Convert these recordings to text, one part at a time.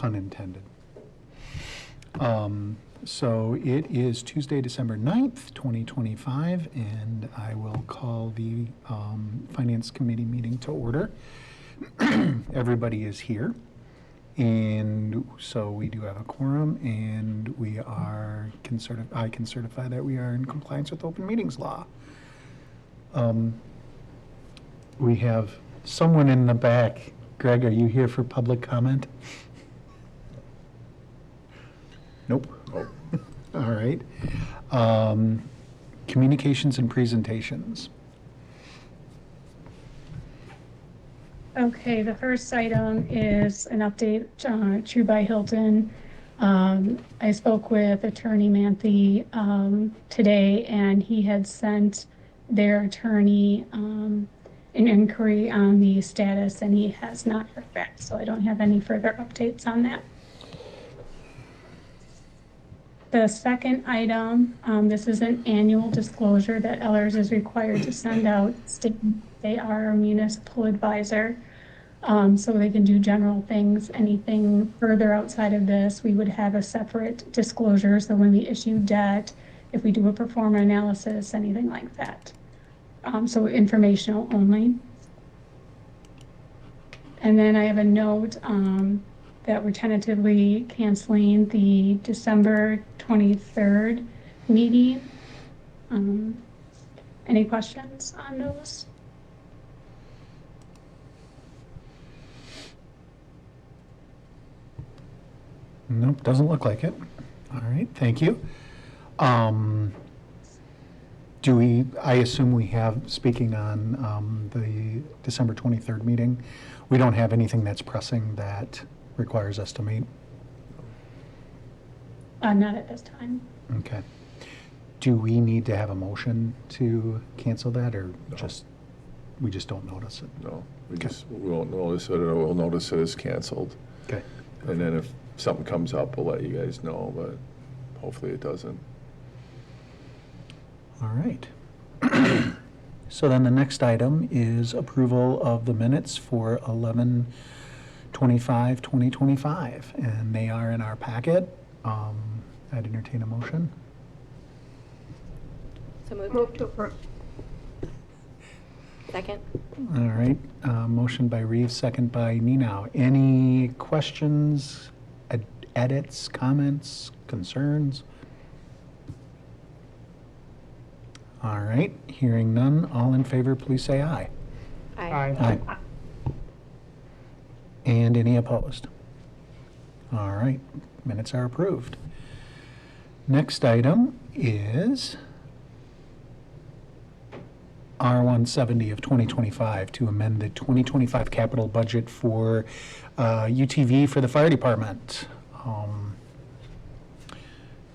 pun intended. So it is Tuesday, December 9th, 2025, and I will call the Finance Committee meeting to order. Everybody is here, and so we do have a quorum, and I can certify that we are in compliance with open meetings law. We have someone in the back. Greg, are you here for public comment? Nope. Oh. All right. Communications and presentations. Okay, the first item is an update, True by Hilton. I spoke with Attorney Manthe today, and he had sent their attorney an inquiry on the status, and he has not heard back, so I don't have any further updates on that. The second item, this is an annual disclosure that Ellers is required to send out, stating they are a municipal advisor, so they can do general things. Anything further outside of this, we would have a separate disclosure. So when we issue debt, if we do a pro forma analysis, anything like that. So informational only. And then I have a note that we're tentatively canceling the December 23rd meeting. Any questions on those? Nope, doesn't look like it. All right, thank you. I assume we have, speaking on the December 23rd meeting, we don't have anything that's pressing that requires us to meet? Not at this time. Okay. Do we need to have a motion to cancel that, or No. we just don't notice it? No, Okay. we won't notice it, or we'll notice it as canceled. Okay. And then if something comes up, we'll let you guys know, but hopefully it doesn't. All right. So then the next item is approval of the minutes for 11/25/2025, and they are in our packet. I'd entertain a motion. So moved. Move to approve. Second. All right, motion by Reeves, second by Nenow. Any questions, edits, comments, concerns? All right, hearing none, all in favor, please say aye. Aye. Aye. And any opposed? All right, minutes are approved. Next item is R170 of 2025 to amend the 2025 capital budget for UTV for the fire department.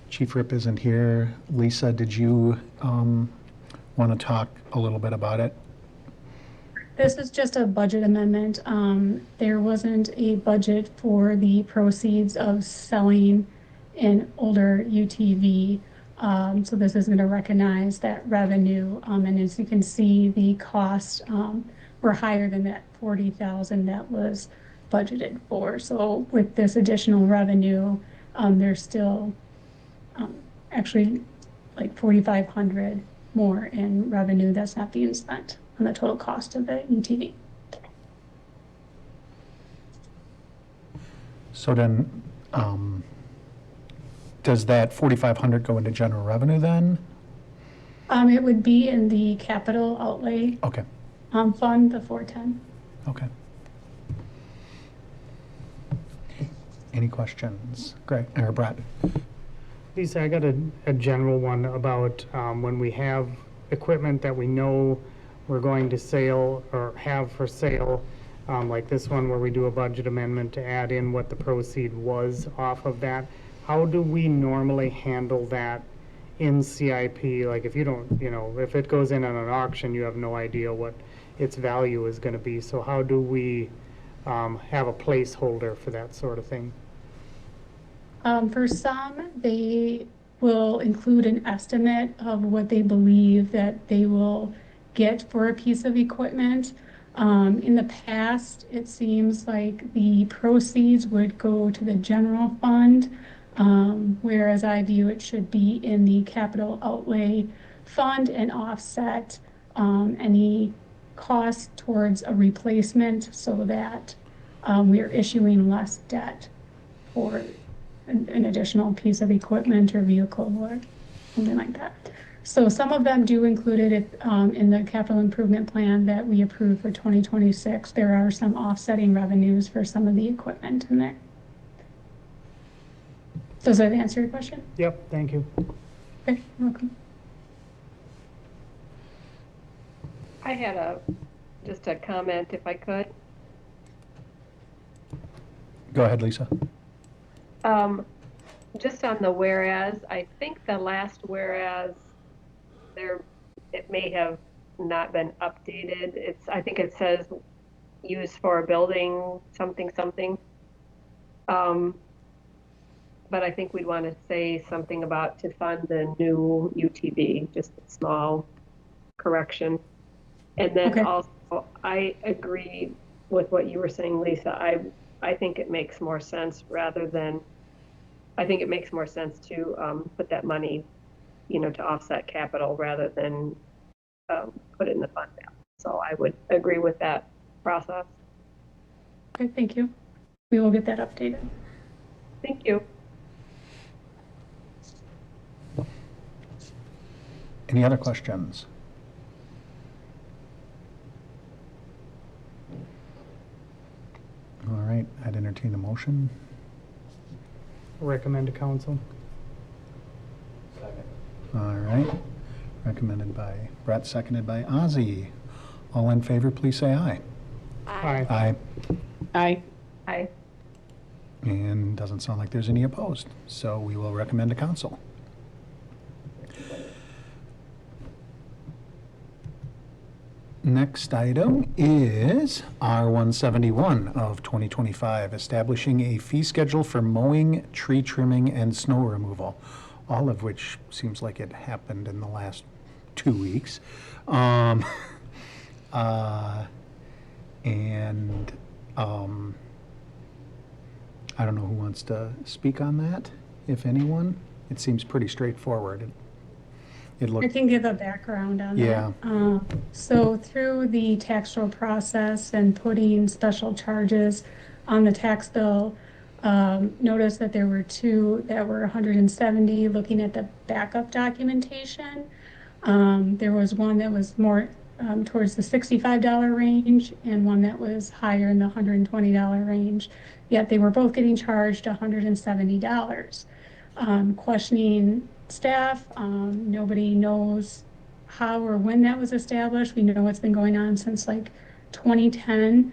Chief Rip isn't here. Lisa, did you want to talk a little bit about it? This is just a budget amendment. There wasn't a budget for the proceeds of selling an older UTV. So this is going to recognize that revenue. And as you can see, the costs were higher than that $40,000 that was budgeted for. So with this additional revenue, there's still actually like $4,500 more in revenue that's not being spent on the total cost of the UTV. So then, does that 4,500 go into general revenue then? It would be in the capital outlay Okay, fund, the 410. okay. Any questions? Greg, or Brett? Lisa, I got a general one about when we have equipment that we know we're going to sell or have for sale, like this one where we do a budget amendment to add in what the proceed was off of that. How do we normally handle that in CIP? Like if you don't, if it goes in on an auction, you have no idea what its value is going to be. So how do we have a placeholder for that sort of thing? For some, they will include an estimate of what they believe that they will get for a piece of equipment. In the past, it seems like the proceeds would go to the general fund, whereas I view it should be in the capital outlay fund and offset any cost towards a replacement so that we are issuing less debt for an additional piece of equipment or vehicle or something like that. So some of them do include it in the capital improvement plan that we approved for 2026. There are some offsetting revenues for some of the equipment in there. Does that answer your question? Yep, thank you. Okay, you're welcome. I had just a comment if I could. Go ahead, Lisa. Just on the whereas, I think the last whereas it may have not been updated. I think it says used for building something. But I think we'd want to say something about to fund the new UTV, just a small correction. And then Okay. also, I agree with what you were saying, Lisa. I think it makes more sense to put that money, to offset capital rather than put it in the fund balance. So I would agree with that process. Okay, thank you. We will get that updated. Thank you. Any other questions? All right, I'd entertain a motion. Recommend to council. All right, recommended by Brett, seconded by Ozzy. All in favor, please say aye. Aye. Aye. Aye. Aye. And doesn't sound like there's any opposed, so we will recommend to council. Next item is R-171 of 2025, establishing a fee schedule for mowing, tree trimming, and snow removal, all of which seems like it happened in the last 2 weeks. I don't know who wants to speak on that, if anyone. It seems pretty straightforward. It I looked, can give a background on that. Yeah. So through the tax roll process and putting special charges on the tax bill, noticed that there were two that were 170. Looking at the backup documentation, there was one that was more towards the $65 range and one that was higher in the $120 range. Yet they were both getting charged $170. Questioning staff, nobody knows how or when that was established. We know it's been going on since like 2010.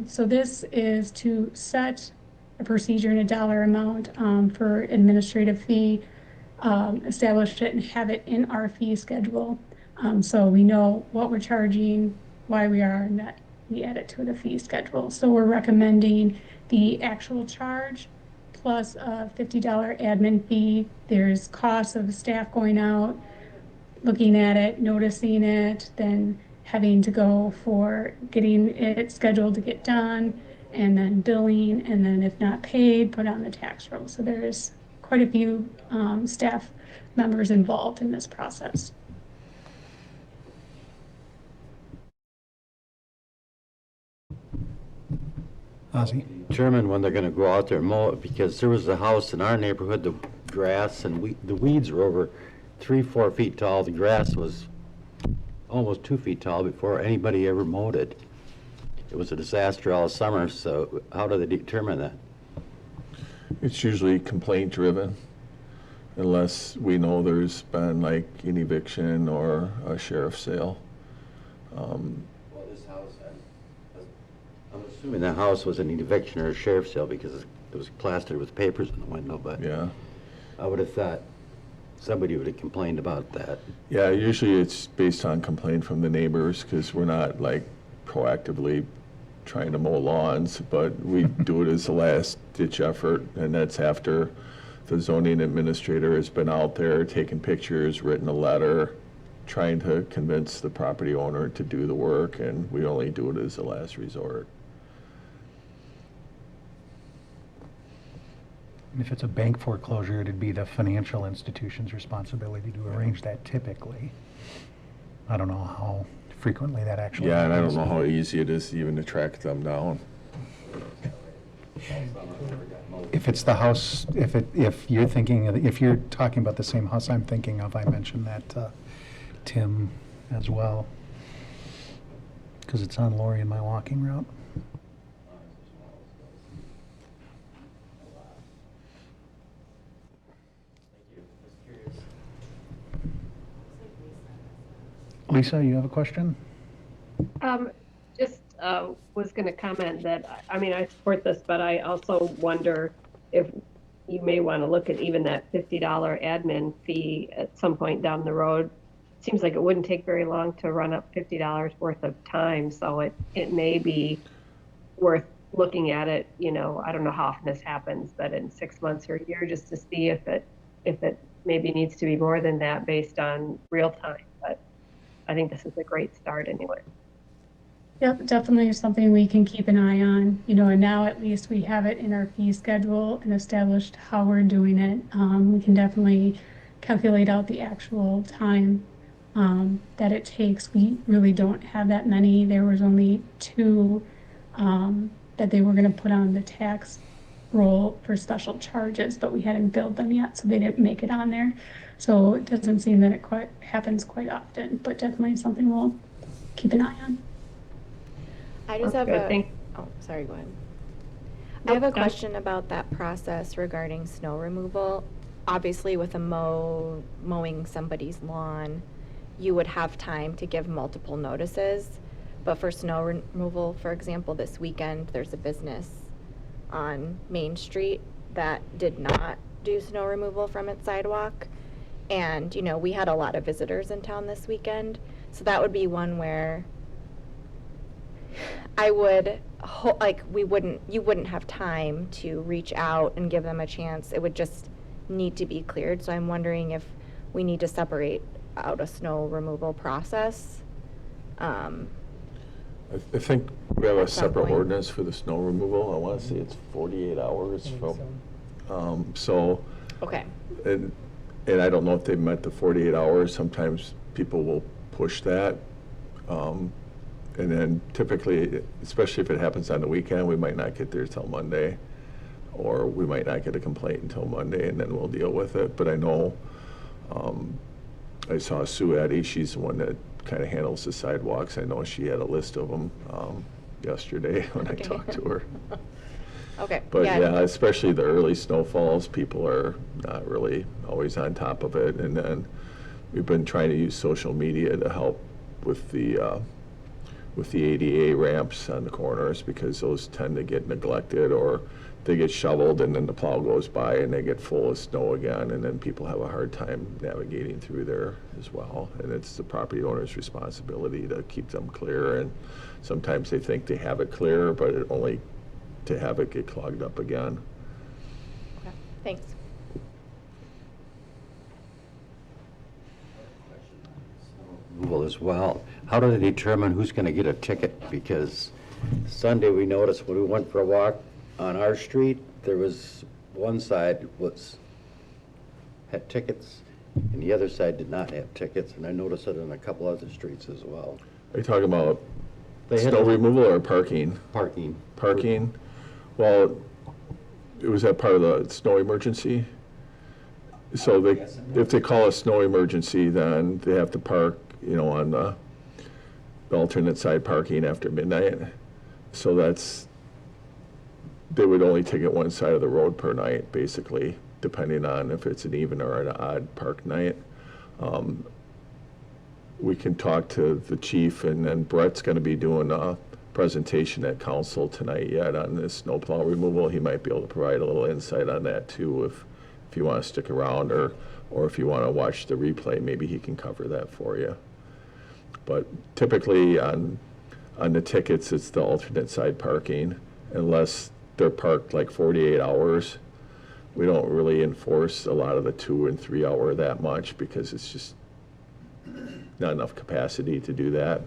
So this is to set a procedure and a dollar amount for administrative fee, establish it and have it in our fee schedule. So we know what we're charging, why we are, and that we add it to the fee schedule. So we're recommending the actual charge plus a $50 admin fee. There's costs of staff going out, looking at it, noticing it, then having to go for getting it scheduled to get done, and then billing, and then if not paid, put on the tax roll. So there's quite a few staff members involved in this process. Ozzy? Determine when they're gonna go out there and mow it, because there was a house in our neighborhood, the grass and the weeds were over 3-4 feet tall. The grass was almost 2 feet tall before anybody ever mowed it. It was a disaster all summer, so how do they determine that? It's usually complaint driven, unless we know there's been like an eviction or a sheriff's sale. Well, this house, I'm assuming that house was an eviction or a sheriff's sale because it was plastered with papers in the window, but Yeah. I would have thought somebody would have complained about that. Yeah, usually it's based on complaint from the neighbors, because we're not like proactively trying to mow lawns, but we do it as a last ditch effort, and that's after the zoning administrator has been out there, taken pictures, written a letter, trying to convince the property owner to do the work, and we only do it as a last resort. And if it's a bank foreclosure, it'd be the financial institution's responsibility to arrange that typically. I don't know how frequently that actually Yeah, and I don't happens. know how easy it is even to track them down. If it's the house, if you're thinking, if you're talking about the same house I'm thinking of, I mentioned that to Tim as well. Because it's on Lori in my walking route. Lisa, you have a question? Just was going to comment that, I mean, I support this, but I also wonder if you may want to look at even that $50 admin fee at some point down the road. Seems like it wouldn't take very long to run up $50 worth of time, so it may be worth looking at it, you know, I don't know how often this happens, but in 6 months or a year, just to see if it maybe needs to be more than that based on real time. But I think this is a great start anyway. Yep, definitely something we can keep an eye on, you know, and now at least we have it in our fee schedule and established how we're doing it. We can definitely calculate out the actual time that it takes. We really don't have that many. There was only 2 that they were going to put on the tax roll for special charges, but we hadn't billed them yet, so they didn't make it on there. So it doesn't seem that it quite happens quite often, but definitely something we'll keep an eye on. I just have Good, a, oh, sorry, go ahead. I Nope, have a go. question about that process regarding snow removal. Obviously, with a mowing somebody's lawn, you would have time to give multiple notices. But for snow removal, for example, this weekend, there's a business on Main Street that did not do snow removal from its sidewalk. And, you know, we had a lot of visitors in town this weekend. So that would be one where I would you wouldn't have time to reach out and give them a chance. It would just need to be cleared. So I'm wondering if we need to separate out a snow removal process. I think we have a At some separate point. ordinance for the snow removal. I want to say it's 48 hours from, so, Okay. and I don't know if they've met the 48 hours. Sometimes people will push that. And then typically, especially if it happens on the weekend, we might not get there till Monday, or we might not get a complaint until Monday, and then we'll deal with it. But I know, I saw Sue Eddy, she's the one that kind of handles the sidewalks. I know she had a list of them yesterday when I Okay. talked to her. Okay. But yeah, especially the early snowfalls, people are not really always on top of it. And then we've been trying to use social media to help with the ADA ramps on the corners, because those tend to get neglected, or they get shoveled and then the plow goes by and they get full of snow again, and then people have a hard time navigating through there as well. And it's the property owner's responsibility to keep them clear. And sometimes they think they have it clear, but it only to have it get clogged up again. Okay. Thanks. Removal as well. How do they determine who's going to get a ticket? Because Sunday we noticed when we went for a walk on our street, there was one side had tickets and the other side did not have tickets, and I noticed it on a couple other streets as well. Are you talking about They had snow a- removal or parking? Parking. Parking, well, was that part of the snow emergency? So they, if they call a snow emergency, then they have to park, you know, on the alternate side parking after midnight. So they would only ticket one side of the road per night, basically, depending on if it's an even or an odd park night. We can talk to the chief, and then Brett's gonna be doing a presentation at council tonight yet on this snowplow removal. He might be able to provide a little insight on that too, if you want to stick around, or if you want to watch the replay, maybe he can cover that for you. But typically on the tickets, it's the alternate side parking, unless they're parked like 48 hours. We don't really enforce a lot of the 2 and 3 hour that much, because it's just, not enough capacity to do that.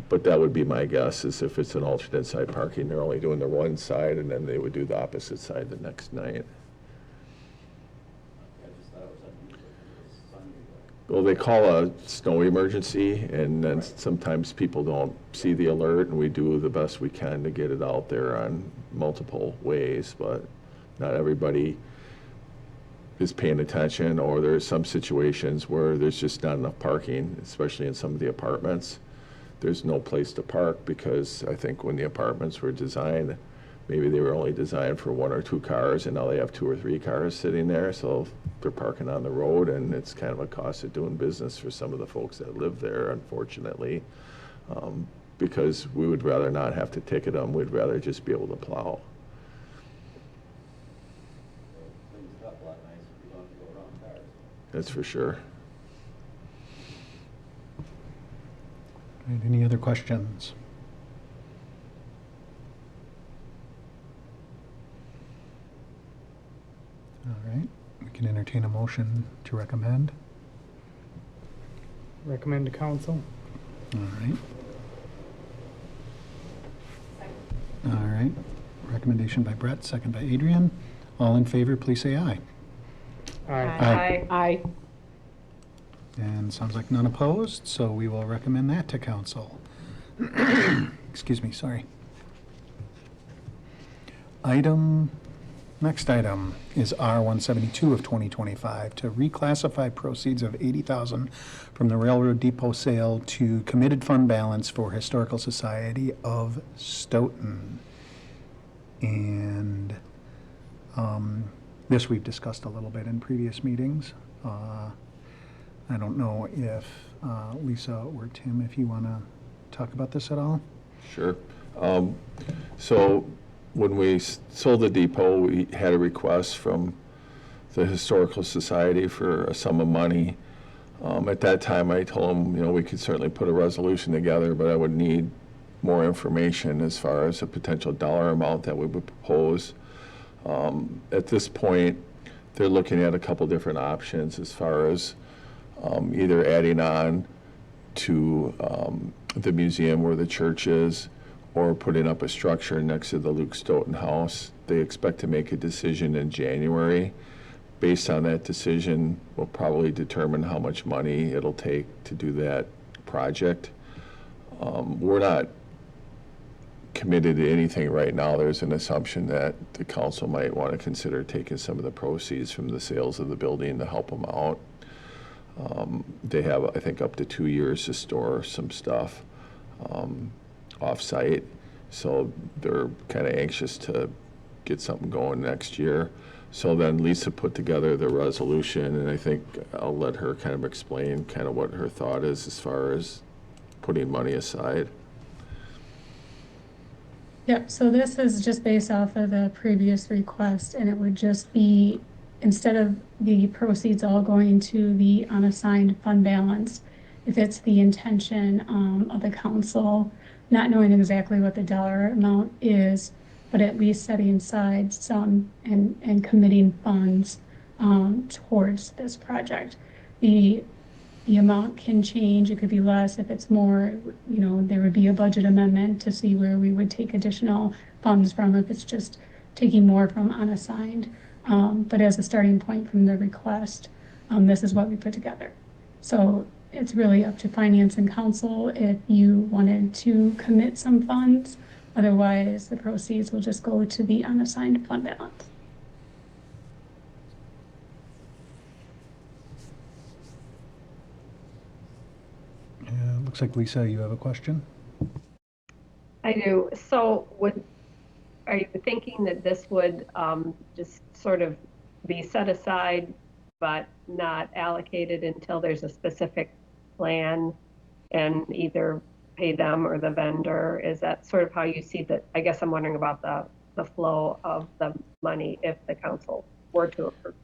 But that would be my guess, is if it's an alternate side parking, they're only doing the one side, and then they would do the opposite side the next night. Well, they call a snow emergency, and then sometimes people don't see the alert, and we do the best we can to get it out there on multiple ways, but not everybody is paying attention, or there's some situations where there's just not enough parking, especially in some of the apartments. There's no place to park, because I think when the apartments were designed, maybe they were only designed for 1 or 2 cars, and now they have 2 or 3 cars sitting there, so they're parking on the road, and it's kind of a cost of doing business for some of the folks that live there, unfortunately, because we would rather not have to ticket them. We'd rather just be able to plow. That's for sure. Right, any other questions? All right, we can entertain a motion to recommend. Recommend to council. All right. All right, recommendation by Brett, second by Adrian. All in favor, please say aye. Aye. Aye. And sounds like none opposed, so we will recommend that to council. Excuse me, sorry. Next item is R-172 of 2025 to reclassify proceeds of $80,000 from the Railroad Depot sale to committed fund balance for Historical Society of Stoughton. And this we've discussed a little bit in previous meetings. I don't know if Lisa or Tim, if you want to talk about this at all? Sure. So when we sold the depot, we had a request from the Historical Society for a sum of money. At that time, I told them, we could certainly put a resolution together, but I would need more information as far as a potential dollar amount that we would propose. At this point, they're looking at a couple different options as far as either adding on to the museum where the church is, or putting up a structure next to the Luke Stoughton house. They expect to make a decision in January. Based on that decision, we'll probably determine how much money it'll take to do that project. We're not committed to anything right now. There's an assumption that the council might want to consider taking some of the proceeds from the sales of the building to help them out. They have, I think, up to 2 years to store some stuff off-site, so they're kind of anxious to get something going next year. So then Lisa put together the resolution, and I think I'll let her kind of explain kind of what her thought is as far as putting money aside. Yep, so this is just based off of the previous request, and it would just be, instead of the proceeds all going to the unassigned fund balance, if it's the intention of the council, not knowing exactly what the dollar amount is, but at least setting aside some and committing funds towards this project. The amount can change. It could be less. If it's more, there would be a budget amendment to see where we would take additional funds from if it's just taking more from unassigned. But as a starting point from the request, this is what we put together. So it's really up to finance and council if you wanted to commit some funds. Otherwise, the proceeds will just go to the unassigned fund balance. Looks like, Lisa, you have a question? I do. So are you thinking that this would just sort of be set aside but not allocated until there's a specific plan, and either pay them or the vendor? Is that sort of how you see that? I guess I'm wondering about the flow of the money if the council were to approve.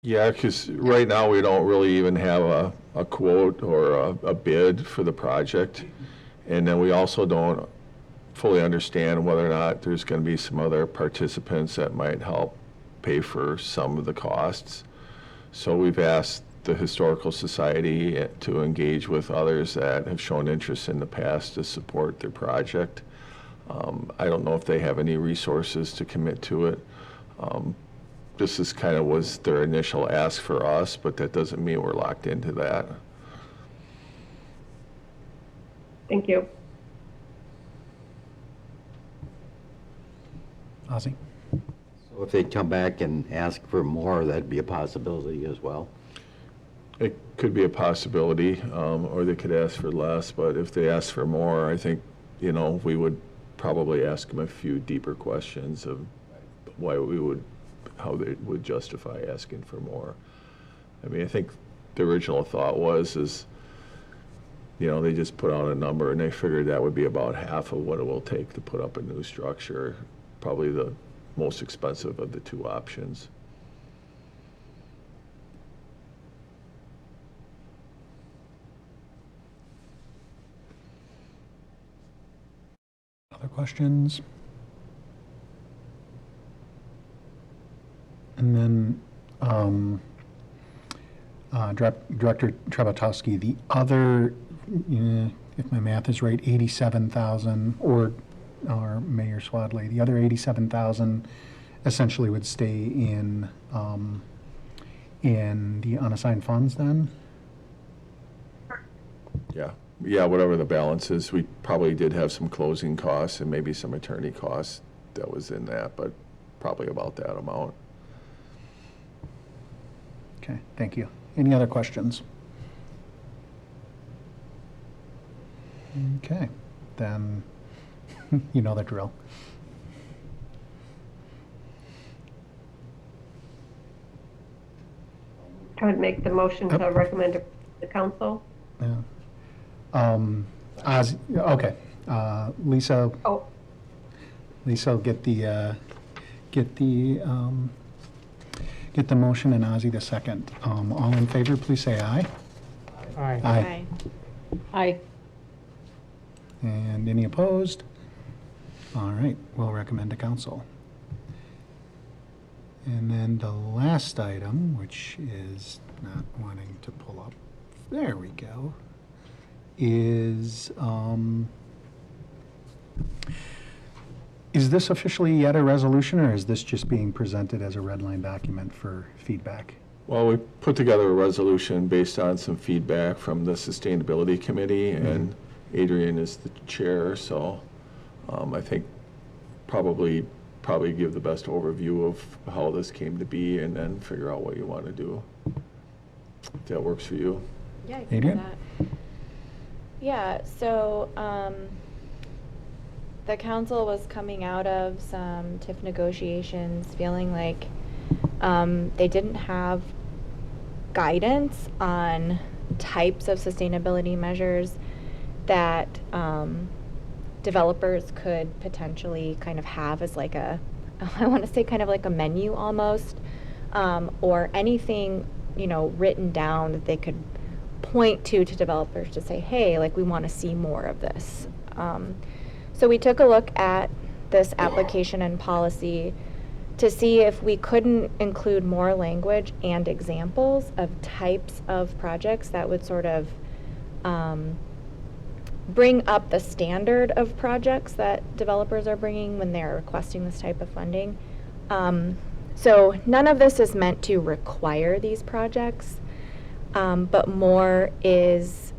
Yeah, because right now we don't really even have a quote or a bid for the project. And then we also don't fully understand whether or not there's going to be some other participants that might help pay for some of the costs. So we've asked the Historical Society to engage with others that have shown interest in the past to support their project. I don't know if they have any resources to commit to it. This is kind of was their initial ask for us, but that doesn't mean we're locked into that. Thank you. Ozzy? So if they come back and ask for more, that'd be a possibility as well. It could be a possibility, or they could ask for less, but if they ask for more, I think, you know, we would probably ask them a few deeper questions of how they would justify asking for more. I mean, I think the original thought is, you know, they just put out a number and they figured that would be about half of what it will take to put up a new structure, probably the most expensive of the two options. Other questions? And then, Director Trebatowski, the other, if my math is right, 87,000, or Mayor Swadley, the other 87,000 essentially would stay in the unassigned funds then? Yeah, whatever the balance is. We probably did have some closing costs and maybe some attorney costs that was in that, but probably about that amount. Okay, thank you. Any other questions? Okay, then you know the drill. Try to make the motion to recommend to the council. Yeah. Okay, Lisa. Oh, Lisa will get the motion, and Ozzy the second. All in favor, please say aye. Aye. Aye. Aye. And any opposed? All right, we'll recommend to council. And then the last item, which is not wanting to pull up, there we go, is this officially yet a resolution, or is this just being presented as a red line document for feedback? Well, we put together a resolution based on some feedback from the Sustainability Committee, and Adrian is the chair, so I think probably give the best overview of how this came to be and then figure out what you want to do. If that works for you. Yeah, I can do Adrian? that. Yeah, so the council was coming out of some TIF negotiations, feeling like they didn't have guidance on types of sustainability measures that developers could potentially kind of have as like a, I want to say kind of like a menu almost, or anything, you know, written down that they could point to developers to say, hey, like we want to see more of this. So we took a look at this application and policy to see if we couldn't include more language and examples of types of projects that would sort of bring up the standard of projects that developers are bringing when they're requesting this type of funding. So none of this is meant to require these projects, but more is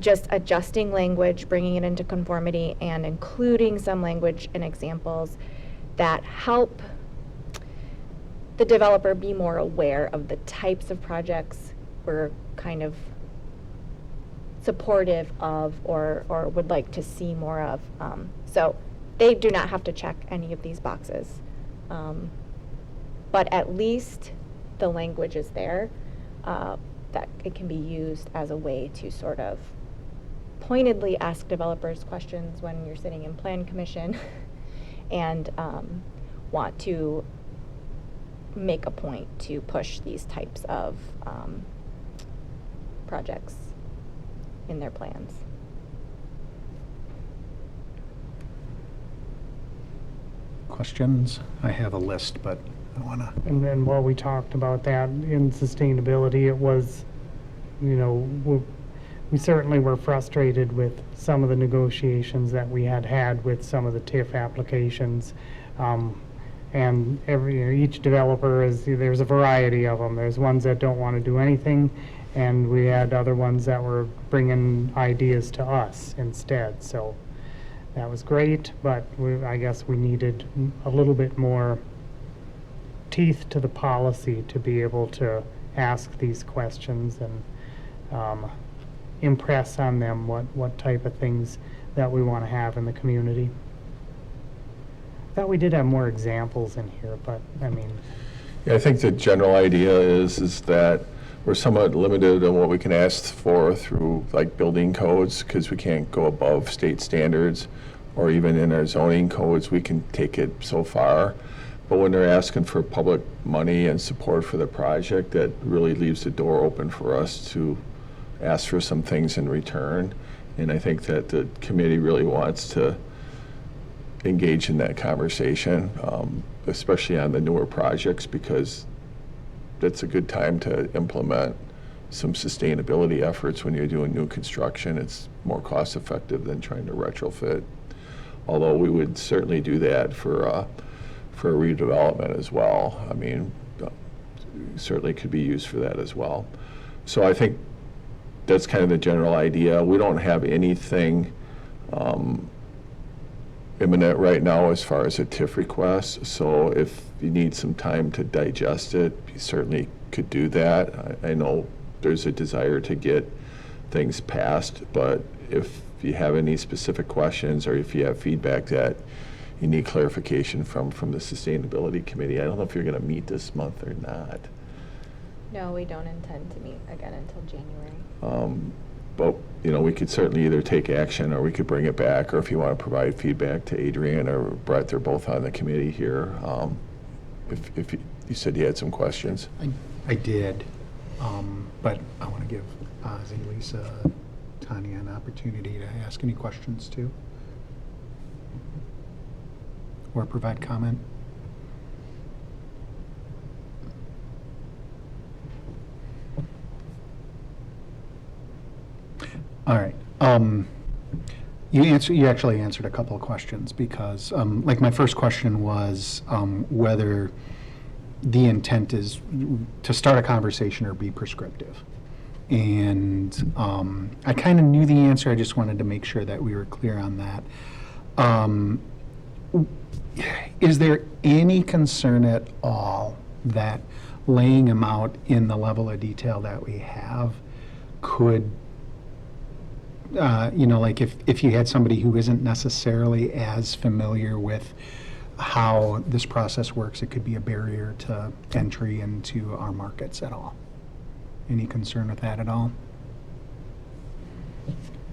just adjusting language, bringing it into conformity, and including some language and examples that help the developer be more aware of the types of projects we're kind of supportive of or would like to see more of. So they do not have to check any of these boxes. But at least the language is there, that it can be used as a way to sort of pointedly ask developers questions when you're sitting in Plan Commission and want to make a point to push these types of projects in their plans. questions? I have a list, but I want to, And then while we talked about that in sustainability, it was, we certainly were frustrated with some of the negotiations that we had with some of the TIF applications. And each developer there's a variety of them. There's ones that don't want to do anything, and we had other ones that were bringing ideas to us instead. So that was great, but I guess we needed a little bit more teeth to the policy to be able to ask these questions and impress on them what type of things that we want to have in the community. I thought we did have more examples in here, but I mean. Yeah, I think the general idea is that we're somewhat limited on what we can ask for through like building codes, because we can't go above state standards, or even in our zoning codes, we can take it so far. But when they're asking for public money and support for the project, that really leaves the door open for us to ask for some things in return. And I think that the committee really wants to engage in that conversation, especially on the newer projects, because that's a good time to implement some sustainability efforts when you're doing new construction. It's more cost effective than trying to retrofit. Although we would certainly do that for a redevelopment as well. I mean, certainly could be used for that as well. So I think that's kind of the general idea. We don't have anything imminent right now as far as a TIF request. So if you need some time to digest it, you certainly could do that. I know there's a desire to get things passed, but if you have any specific questions or if you have feedback that you need clarification from the Sustainability Committee, I don't know if you're going to meet this month or not. No, we don't intend to meet again until January. But, we could certainly either take action or we could bring it back, or if you want to provide feedback to Adrian or Brett, they're both on the committee here. If you said you had some questions. I did, but I want to give Ozzy, Lisa, Tanya an opportunity to ask any questions too, or provide comment. All right. You actually answered a couple of questions, because like my first question was whether the intent is to start a conversation or be prescriptive. And I kind of knew the answer. I just wanted to make sure that we were clear on that. Is there any concern at all that laying them out in the level of detail that we have could, like if you had somebody who isn't necessarily as familiar with how this process works, it could be a barrier to entry into our markets at all? Any concern with that at all?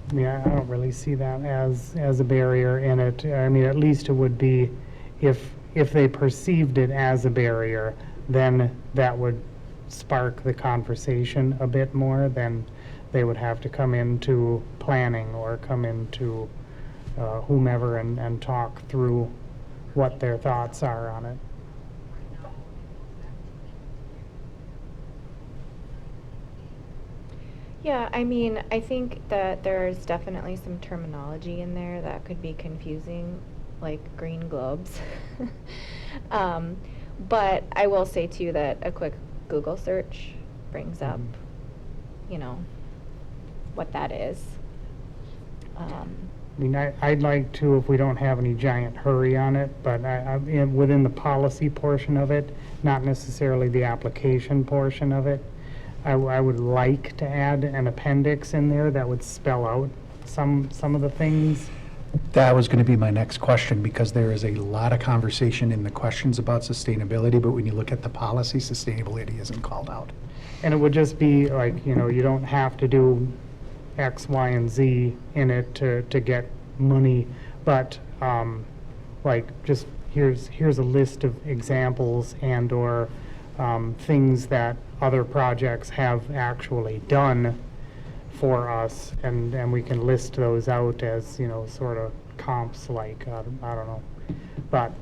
I mean, I don't really see that as a barrier in it. I mean, at least it would be if they perceived it as a barrier, then that would spark the conversation a bit more. Then they would have to come into planning or come into whomever and talk through what their thoughts are on it. Yeah, I mean, I think that there's definitely some terminology in there that could be confusing, like green globes. But I will say too that a quick Google search brings up, what that is. I mean, I'd like to, if we don't have any giant hurry on it, but within the policy portion of it, not necessarily the application portion of it, I would like to add an appendix in there that would spell out some of the things. That was going to be my next question, because there is a lot of conversation in the questions about sustainability, but when you look at the policy, sustainability isn't called out. And it would just be like, you don't have to do X, Y, and Z in it to get money, but like just here's a list of examples and or things that other projects have actually done for us, and we can list those out as, sort of comps, like, I don't know. But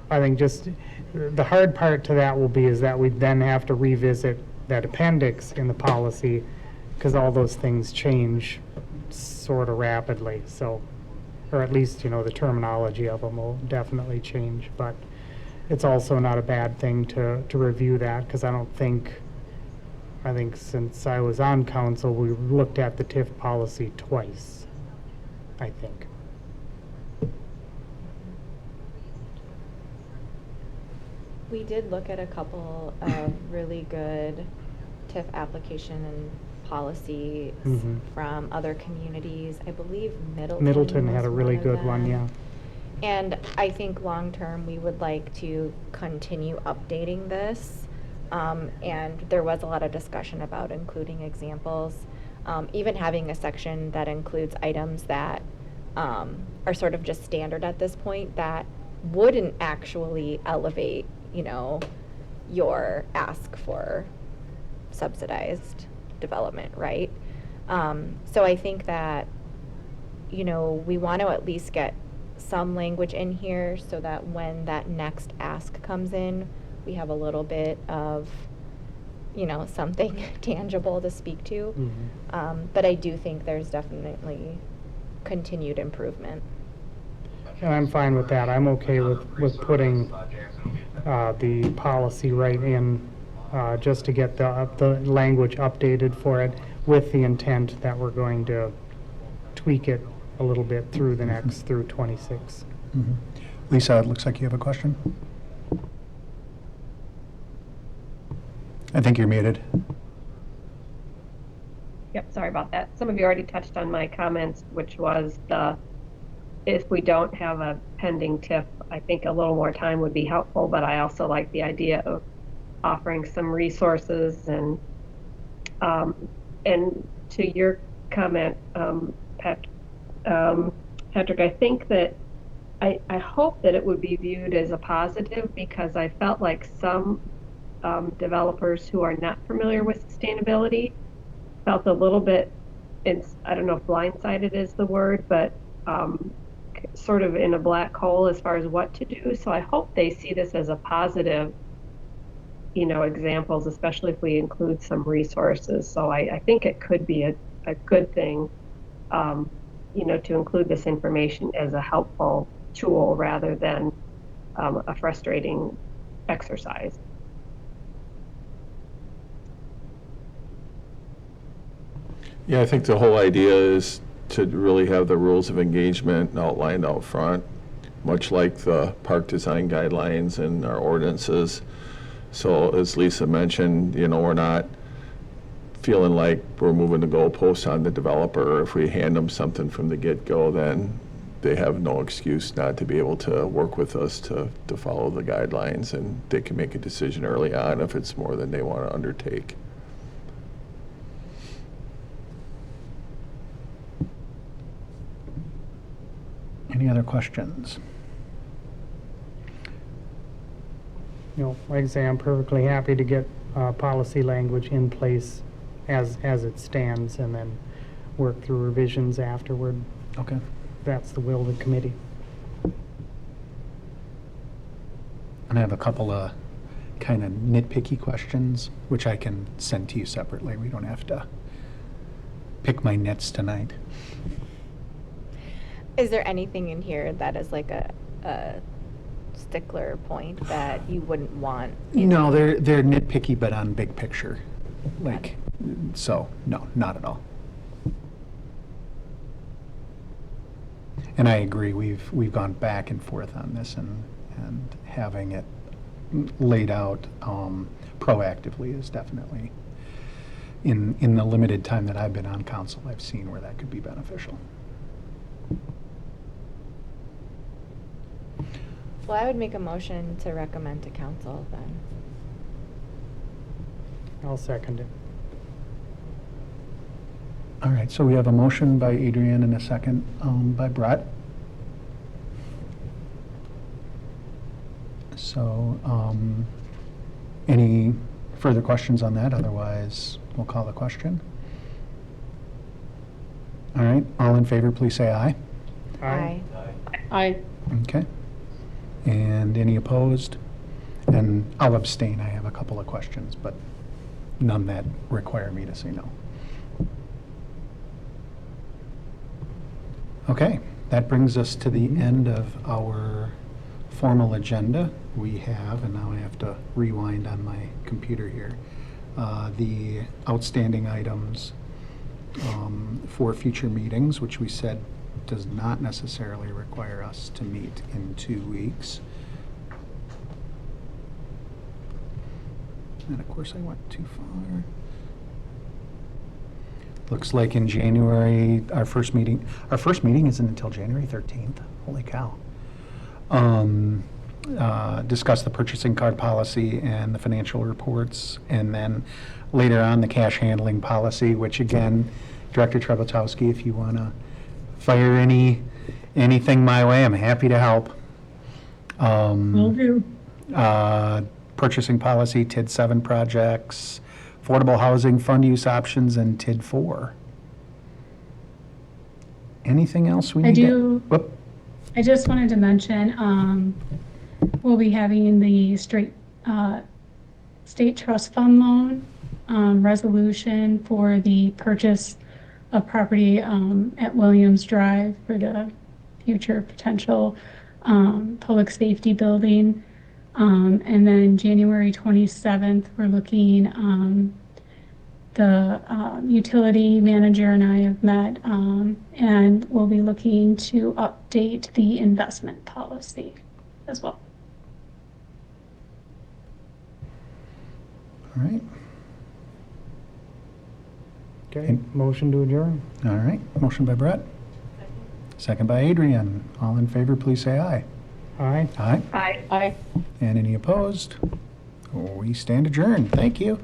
I think just, the hard part to that will be is that we then have to revisit that appendix in the policy, because all those things change sort of rapidly, so, or at least, you know, the terminology of them will definitely change, but it's also not a bad thing to review that, because I think since I was on council, we looked at the TIF policy twice, I think. We did look at a couple of really good TIF application and policies Mhm. from other communities. I believe Middleton had was a really of good one, them. yeah. And I think long-term, we would like to continue updating this. And there was a lot of discussion about including examples, even having a section that includes items that are sort of just standard at this point that wouldn't actually elevate, you know, your ask for subsidized development, right? So I think that, you know, we want to at least get some language in here so that when that next ask comes in, we have a little bit of, you know, something tangible to speak to. But I do think there's definitely continued improvement. And I'm fine with that. I'm okay with putting the policy right in, just to get the language updated for it, with the intent that we're going to tweak it a little bit through the next, through 26. Mhm. Lisa, it looks like you have a question. I think you're muted. Yep, sorry about that. Some of you already touched on my comments, which was if we don't have a pending TIF, I think a little more time would be helpful, but I also like the idea of offering some resources and to your comment, Patrick, I think that I hope that it would be viewed as a positive, because I felt like some developers who are not familiar with sustainability felt a little bit, I don't know if blindsided is the word, but sort of in a black hole as far as what to do. So I hope they see this as a positive, you know, examples, especially if we include some resources. So I think it could be a good thing, you know, to include this information as a helpful tool rather than a frustrating exercise. Yeah, I think the whole idea is to really have the rules of engagement outlined out front, much like the park design guidelines and our ordinances. So as Lisa mentioned, you know, we're not feeling like we're moving the goalposts on the developer. If we hand them something from the get-go, then they have no excuse not to be able to work with us to follow the guidelines, and they can make a decision early on if it's more than they want to undertake. Any other questions? You know, like I say, I'm perfectly happy to get policy language in place as it stands, and then work through revisions afterward. Okay. That's the will of the committee. And I have a couple of kind of nitpicky questions, which I can send to you separately. We don't have to pick my nits tonight. Is there anything in here that is like a stickler point that you wouldn't want? No, they're nitpicky, but on big picture. Like, so, no, not at all. And I agree, we've gone back and forth on this, and having it laid out proactively is definitely, in the limited time that I've been on council, I've seen where that could be beneficial. Well, I would make a motion to recommend to council then. I'll second it. All right, so we have a motion by Adrienne and a second by Brett. So, any further questions on that? Otherwise, we'll call the question. All right, all in favor, please say aye. Aye. I Okay. And any opposed? And I'll abstain. I have a couple of questions, but none that require me to say no. Okay, that brings us to the end of our formal agenda. We have, and now I have to rewind on my computer here, the outstanding items for future meetings, which we said does not necessarily require us to meet in 2 weeks. And of course, I went too far. Looks like in January, our first meeting isn't until January 13th. Holy cow. Discuss the purchasing card policy and the financial reports, and then later on, the cash handling policy, which again, Director Trebetowski, if you want to fire anything my way, I'm happy to help. Will do. Purchasing policy, TID 7 projects, affordable housing fund use options, and TID 4. Anything else we I need to? do. Whoop. I just wanted to mention, we'll be having the state trust fund loan resolution for the purchase of property at Williams Drive for the future potential public safety building. And then January 27th, we're looking, the utility manager and I have met, and we'll be looking to update the investment policy as well. All right, Okay, motion to adjourn. all right. Motion by Brett. Second by Adrian. All in favor, please say aye. Aye. Aye. Aye. And any opposed? We stand adjourned. Thank you.